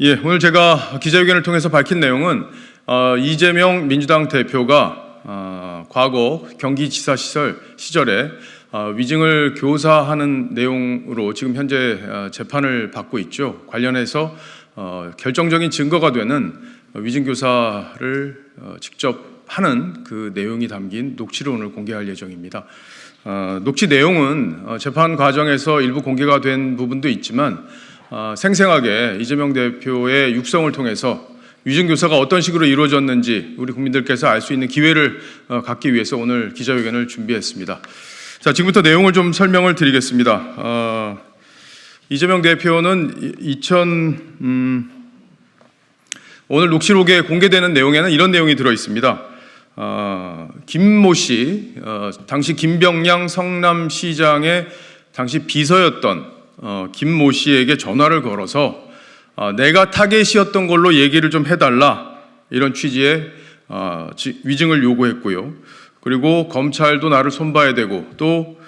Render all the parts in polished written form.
예, 오늘 제가 기자회견을 통해서 밝힌 내용은 이재명 민주당 대표가 과거 경기지사 시절에 위증을 교사하는 내용으로 지금 현재 재판을 받고 있죠. 관련해서 결정적인 증거가 되는 위증교사를 직접 하는 그 내용이 담긴 녹취를 오늘 공개할 예정입니다. 녹취 내용은 재판 과정에서 일부 공개가 된 부분도 있지만 생생하게 이재명 대표의 육성을 통해서 위증교사가 어떤 식으로 이루어졌는지 우리 국민들께서 알 수 있는 기회를 갖기 위해서 오늘 기자회견을 준비했습니다. 자, 지금부터 내용을 좀 설명을 드리겠습니다. 이재명 대표는 오늘 녹취록에 공개되는 내용에는 이런 내용이 들어 있습니다. 김모 씨, 당시 김병량 성남시장의 당시 비서였던 김모 씨에게 전화를 걸어서 내가 타겟이었던 걸로 얘기를 좀 해달라, 이런 취지의 위증을 요구했고요. 그리고 검찰도 나를 손봐야 되고 또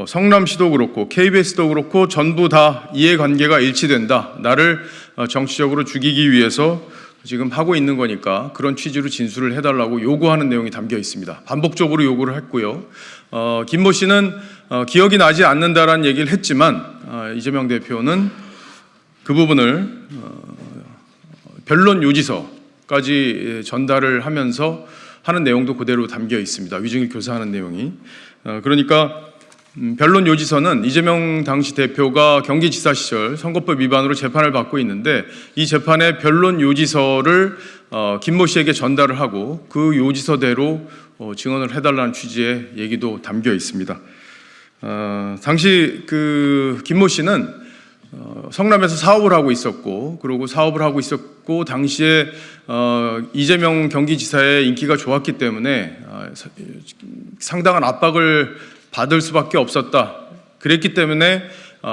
성남시도 그렇고 KBS도 그렇고 전부 다 이해관계가 일치된다, 나를 정치적으로 죽이기 위해서 지금 하고 있는 거니까 그런 취지로 진술을 해달라고 요구하는 내용이 담겨 있습니다. 반복적으로 요구를 했고요. 김모 씨는 기억이 나지 않는다라는 얘기를 했지만 이재명 대표는 그 부분을 변론 요지서까지 전달을 하면서 하는 내용도 그대로 담겨 있습니다. 위증을 교사하는 내용이. 그러니까 변론 요지서는 이재명 당시 대표가 경기지사 시절 선거법 위반으로 재판을 받고 있는데 이 재판의 변론 요지서를 김모 씨에게 전달을 하고 그 요지서대로 증언을 해달라는 취지의 얘기도 담겨 있습니다. 당시 그 김모 씨는 성남에서 사업을 하고 있었고, 그리고 사업을 하고 있었고 당시에 이재명 경기지사의 인기가 좋았기 때문에 상당한 압박을 받을 수밖에 없었다. 그랬기 때문에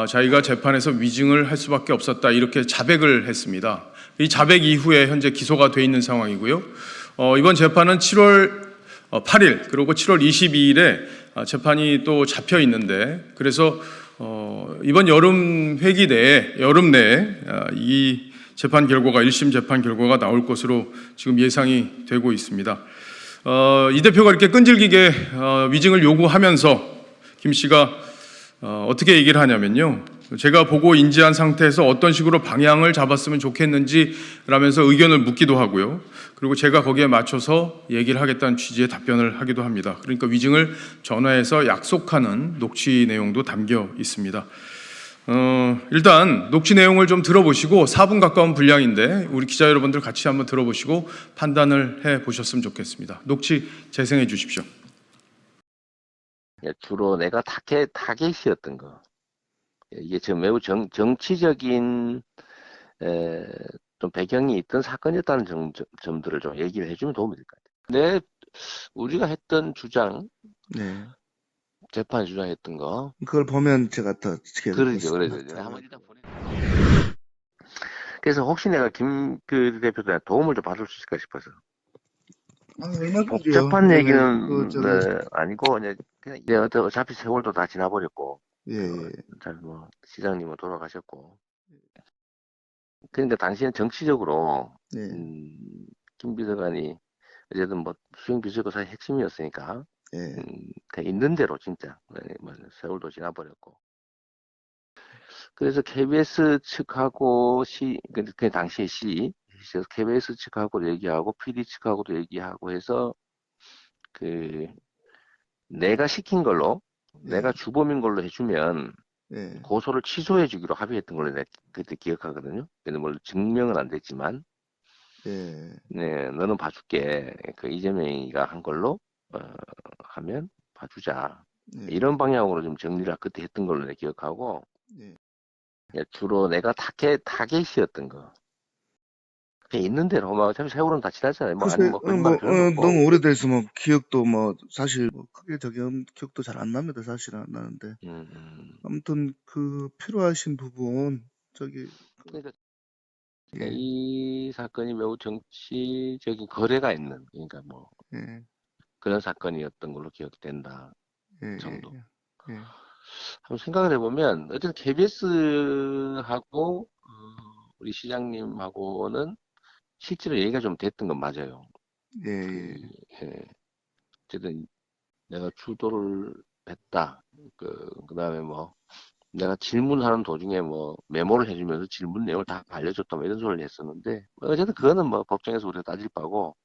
자기가 재판에서 위증을 할 수밖에 없었다, 이렇게 자백을 했습니다. 이 자백 이후에 현재 기소가 돼 있는 상황이고요. 이번 재판은 7월 8일 그리고 7월 22일에 재판이 또 잡혀 있는데, 그래서 이번 여름 내에 이 재판 결과가 1심 재판 결과가 나올 것으로 지금 예상이 되고 있습니다. 이 대표가 이렇게 끈질기게 위증을 요구하면서 김 씨가 어떻게 얘기를 하냐면요, 제가 보고 인지한 상태에서 어떤 식으로 방향을 잡았으면 좋겠는지 라면서 의견을 묻기도 하고요. 그리고 제가 거기에 맞춰서 얘기를 하겠다는 취지의 답변을 하기도 합니다. 그러니까 위증을 전화해서 약속하는 녹취 내용도 담겨 있습니다. 일단 녹취 내용을 좀 들어보시고 4분 가까운 분량인데 우리 기자 여러분들 같이 한번 들어보시고 판단을 해보셨으면 좋겠습니다. 녹취 재생해 주십시오. 주로 내가 타겟이었던 거. 이게 지금 매우 정치적인 좀 배경이 있던 사건이었다는 점들을 좀 얘기를 해주면 도움이 될 것 같아요. 우리가 했던 주장, 네. 재판에 주장했던 거. 그걸 보면 제가 더 그러죠. 한번 일단 그래서 혹시 내가 김 대표한테 도움을 좀 받을 수 있을까 싶어서. 복잡한 얘기는 아니고 그냥 이제 어차피 세월도 다 지나버렸고, 뭐 시장님은 돌아가셨고, 그러니까 당시에는 정치적으로 김 비서관이 어쨌든 뭐 수행 비서관의 핵심이었으니까 그냥 있는 대로 진짜 뭐 세월도 지나버렸고, 그래서 KBS 측하고 그 당시에 KBS 측하고도 얘기하고 PD 측하고도 얘기하고 해서 그 내가 시킨 걸로 내가 주범인 걸로 해주면 고소를 취소해 주기로 합의했던 걸로 내가 그때 기억하거든요. 근데 물론 증명은 안 됐지만 너는 봐줄게. 그 이재명이가 한 걸로 하면 봐주자. 이런 방향으로 좀 정리를 그때 했던 걸로 내가 기억하고, 주로 내가 타겟이었던 거. 그냥 있는 대로 막 어차피 세월은 다 지났잖아요. 뭐 아니 뭐 너무 오래돼서 뭐 기억도 뭐 사실 크게 기억도 잘 안 납니다. 사실 안 나는데. 아무튼 그 필요하신 부분 그러니까 이 사건이 매우 정치적인 거래가 있는, 그러니까 뭐 그런 사건이었던 걸로 기억된다 정도. 한번 생각을 해보면 어쨌든 KBS하고 우리 시장님하고는 실제로 얘기가 좀 됐던 건 맞아요. 예. 어쨌든 내가 주도를 했다. 그다음에 뭐 내가 질문하는 도중에 뭐 메모를 해주면서 질문 내용을 다 알려줬다 뭐 이런 소리를 했었는데 어쨌든 그거는 뭐 법정에서 우리가 따질 바고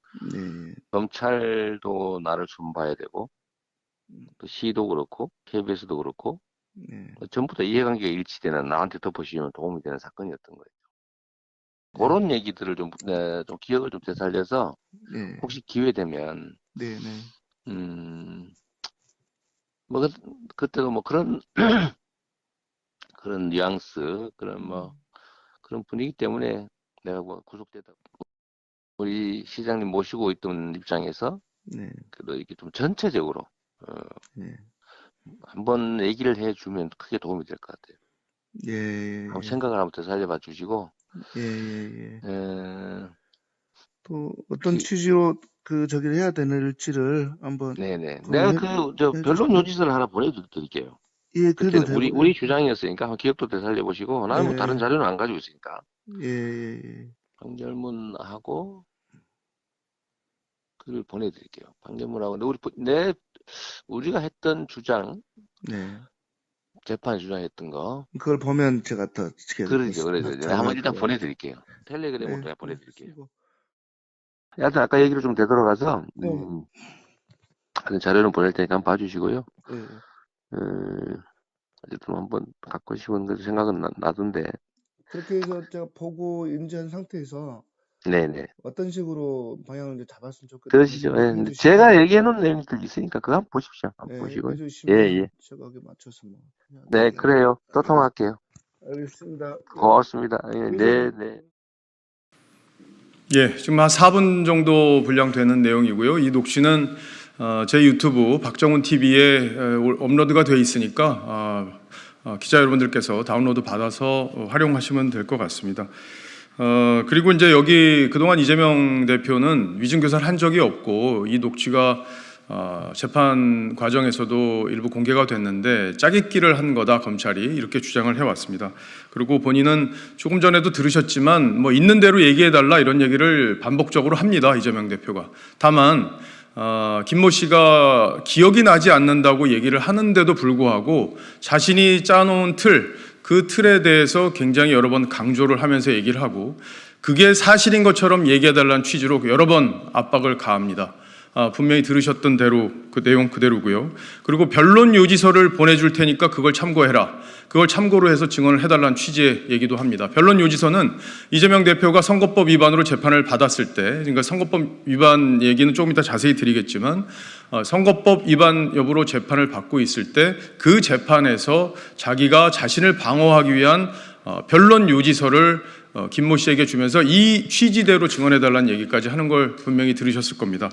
검찰도 나를 수사봐야 되고 또 시도 그렇고 KBS도 그렇고 전부 다 이해관계가 일치되는 나한테 덮어씌우면 도움이 되는 사건이었던 거예요. 그런 얘기들을 좀 기억을 좀 되살려서 혹시 기회 되면 뭐 그때도 뭐 그런 그런 뉘앙스 그런 분위기 때문에 내가 뭐 구속되다 우리 시장님 모시고 있던 입장에서 그래도 이렇게 좀 전체적으로 한번 얘기를 해주면 크게 도움이 될 것 같아요. 한번 생각을 한번 더 살려봐 주시고 또 어떤 취지로 저기를 해야 되는지를 한번 네네. 내가 변론 요지서를 하나 보내드릴게요. 예, 그래도 되고. 우리 주장이었으니까 한번 기억도 되살려보시고 나는 뭐 다른 자료는 안 가지고 있으니까. 판결문하고 글을 보내드릴게요. 판결문하고 근데 우리가 했던 주장, 재판에 주장했던 거. 그걸 보면 제가 더 그러죠. 한번 일단 보내드릴게요. 텔레그램으로 내가 보내드릴게요. 하여튼 아까 얘기로 좀 되돌아가서 자료는 보낼 테니까 한번 봐주시고요. 어쨌든 한번 갖고 싶은 그 생각은 나던데. 그렇게 해서 제가 보고 인지한 상태에서 네네. 어떤 식으로 방향을 이제 잡았으면 좋겠다. 그러시죠. 예. 제가 얘기해놓은 내용들 있으니까 그거 한번 보십시오. 한번 보시고요. 예. 제가 거기에 맞춰서 뭐. 네, 그래요. 또 통화할게요. 알겠습니다. 고맙습니다. 네. 예, 지금 한 4분 정도 분량되는 내용이고요. 이 녹취는 제 유튜브 박정훈 TV에 업로드가 돼 있으니까 기자 여러분들께서 다운로드 받아서 활용하시면 될 것 같습니다. 그리고 이제 여기 그동안 이재명 대표는 위증교사를 한 적이 없고 이 녹취가 재판 과정에서도 일부 공개가 됐는데 짜깁기를 한 거다 검찰이 이렇게 주장을 해왔습니다. 그리고 본인은 조금 전에도 들으셨지만 뭐 있는 대로 얘기해달라 이런 얘기를 반복적으로 합니다. 이재명 대표가. 다만 김모 씨가 기억이 나지 않는다고 얘기를 하는데도 불구하고 자신이 짜놓은 그 틀에 대해서 굉장히 여러 번 강조를 하면서 얘기를 하고 그게 사실인 것처럼 얘기해달라는 취지로 여러 번 압박을 가합니다. 분명히 들으셨던 대로 그 내용 그대로고요. 그리고 변론 요지서를 보내줄 테니까 그걸 참고해라. 그걸 참고로 해서 증언을 해달라는 취지의 얘기도 합니다. 변론 요지서는 이재명 대표가 선거법 위반으로 재판을 받았을 때, 그러니까 선거법 위반 얘기는 조금 이따 자세히 드리겠지만 선거법 위반 여부로 재판을 받고 있을 때 그 재판에서 자기가 자신을 방어하기 위한 변론 요지서를 김모 씨에게 주면서 이 취지대로 증언해달라는 얘기까지 하는 걸 분명히 들으셨을 겁니다.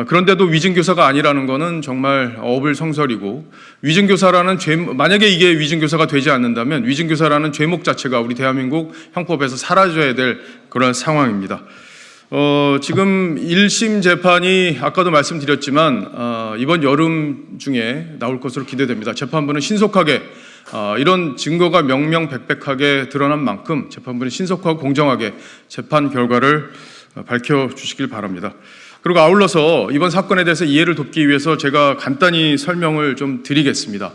그런데도 위증교사가 아니라는 것은 정말 어불성설이고 위증교사라는 만약에 이게 위증교사가 되지 않는다면 위증교사라는 죄목 자체가 우리 대한민국 형법에서 사라져야 될 그런 상황입니다. 지금 1심 재판이 아까도 말씀드렸지만 이번 여름 중에 나올 것으로 기대됩니다. 재판부는 신속하게 이런 증거가 명명백백하게 드러난 만큼 재판부는 신속하고 공정하게 재판 결과를 밝혀주시길 바랍니다. 그리고 아울러서 이번 사건에 대해서 이해를 돕기 위해서 제가 간단히 설명을 좀 드리겠습니다.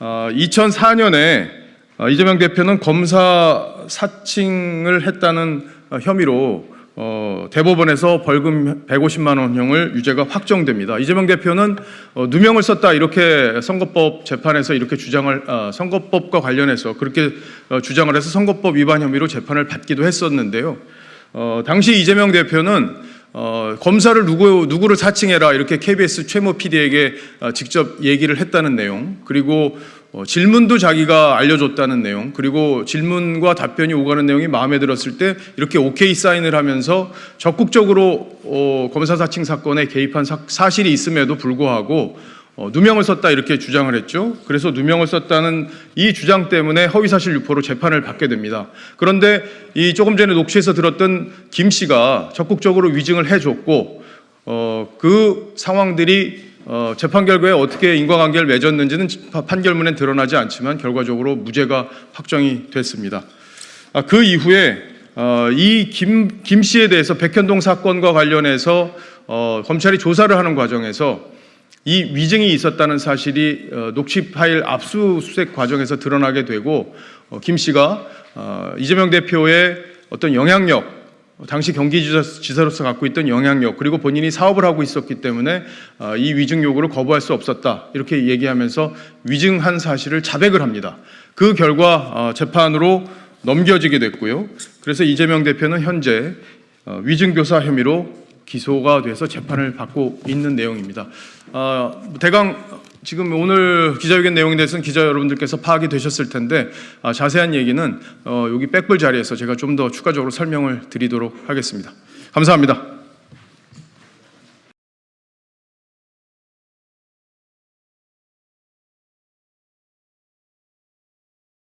2004년에 이재명 대표는 검사 사칭을 했다는 혐의로 대법원에서 벌금 150만 원형을 유죄가 확정됩니다. 이재명 대표는 누명을 썼다 이렇게 선거법 재판에서 이렇게 선거법과 관련해서 그렇게 주장을 해서 선거법 위반 혐의로 재판을 받기도 했었는데요. 당시 이재명 대표는 검사를 누구를 사칭해라 이렇게 KBS 최모 PD에게 직접 얘기를 했다는 내용, 그리고 질문도 자기가 알려줬다는 내용, 그리고 질문과 답변이 오가는 내용이 마음에 들었을 때 이렇게 오케이 사인을 하면서 적극적으로 검사 사칭 사건에 개입한 사실이 있음에도 불구하고 누명을 썼다 이렇게 주장을 했죠. 그래서 누명을 썼다는 이 주장 때문에 허위사실 유포로 재판을 받게 됩니다. 그런데 이 조금 전에 녹취에서 들었던 김 씨가 적극적으로 위증을 해줬고 그 상황들이 재판 결과에 어떻게 인과관계를 맺었는지는 판결문엔 드러나지 않지만 결과적으로 무죄가 확정이 됐습니다. 그 이후에 이 김 씨에 대해서 백현동 사건과 관련해서 검찰이 조사를 하는 과정에서 이 위증이 있었다는 사실이 녹취 파일 압수수색 과정에서 드러나게 되고 김 씨가 이재명 대표의 어떤 영향력, 당시 경기지사로서 갖고 있던 영향력, 그리고 본인이 사업을 하고 있었기 때문에 이 위증 요구를 거부할 수 없었다, 이렇게 얘기하면서 위증한 사실을 자백을 합니다. 그 결과 재판으로 넘겨지게 됐고요. 그래서 이재명 대표는 현재 위증교사 혐의로 기소가 돼서 재판을 받고 있는 내용입니다. 대강 지금 오늘 기자회견 내용에 대해서는 기자 여러분들께서 파악이 되셨을 텐데 자세한 얘기는 여기 백불 자리에서 제가 좀 더 추가적으로 설명을 드리도록 하겠습니다. 감사합니다.